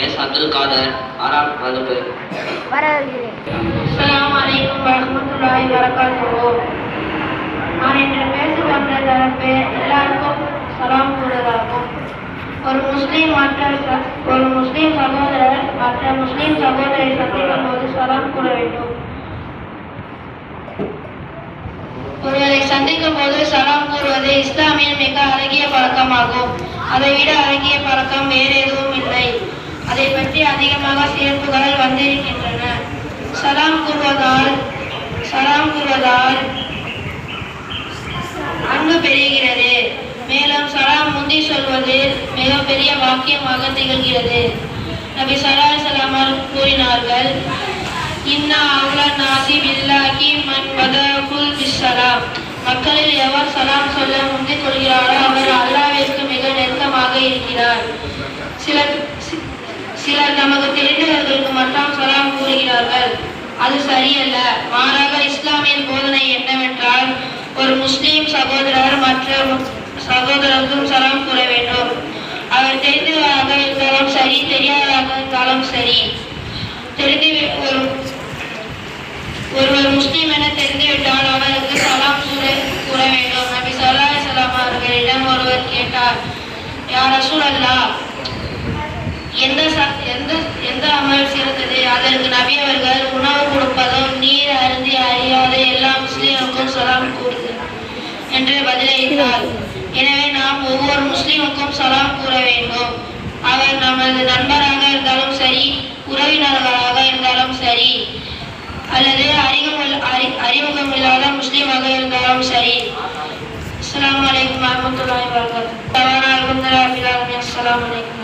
S Abdul Kader, 6ஆம் வகுப்பு. வரவேற்கிறேன். அஸ்ஸலாமு அலைக்கும் வரஹ்மத்துல்லாஹி வபரகாத்துஹு. நான் இன்று பேசுகின்ற தலைப்பு எல்லாருக்கும் சலாம் கூறுவதாகும். ஒரு முஸ்லீம் சகோதரர் மற்ற முஸ்லீம் சகோதரை சந்திக்கும் போது சலாம் கூற வேண்டும். ஒருவரை சந்திக்கும் போது சலாம் கூறுவது இஸ்லாமின் மிக அழகிய பழக்கமாகும். அதைவிட அழகிய பழக்கம் வேறு எதுவும் இல்லை. அதை பற்றி அதிகமாக சிறப்புகள் வந்திருக்கின்றன. சலாம் கூறுவதால் அன்பு பெறுகிறது. மேலும் சலாம் முந்தி சொல்வது மிகப்பெரிய வாக்கியமாக திகழ்கிறது. நபி ஸல்லல்லாஹு அலைஹி வஸல்லம் கூறினார்கள், இன்னா அவுலன் நாசி பில்லாஹி மன் பதகுல் பிஸ்ஸலாம். மக்களில் எவர் சலாம் சொல்ல முந்திக் கொள்கிறாரோ அவர் அல்லாஹ்விற்கு மிக நெருக்கமாக இருக்கிறார். சிலர் நமக்கு தெரிந்தவர்களுக்கு மட்டும் சலாம் கூறுகிறார்கள். அது சரியல்ல. மாறாக இஸ்லாமின் போதனை என்னவென்றால், ஒரு முஸ்லீம் சகோதரர் மற்ற சகோதரருக்கும் சலாம் கூற வேண்டும். அவர் தெரிந்தவராக இருந்தாலும் சரி, தெரியாதவராக இருந்தாலும் சரி. ஒருவர் முஸ்லீம் என தெரிந்துவிட்டால் அவருக்கு சலாம் கூற வேண்டும். நபி ஸல்லல்லாஹு அலைஹி வஸல்லம் அவர்களிடம் ஒருவர் கேட்டார், யா ரசூலல்லாஹ், எந்த அமல் சிறந்தது? அதற்கு நபி அவர்கள், உணவு கொடுப்பதும் நீர் அருந்தி அறியாத எல்லா முஸ்லீமுக்கும் சலாம் கூறுது என்று பதிலளித்தார். எனவே நாம் ஒவ்வொரு முஸ்லீமுக்கும் சலாம் கூற வேண்டும். அவர் நமது நண்பராக இருந்தாலும் சரி, உறவினர்களாக இருந்தாலும் சரி, அல்லது அறிமுகமில்லாத முஸ்லீமாக இருந்தாலும் சரி. அஸ்ஸலாமு அலைக்கும் வரஹ்மத்துல்லாஹி வபரகாத்துஹு. அஸ்ஸலாமு அலைக்கும்.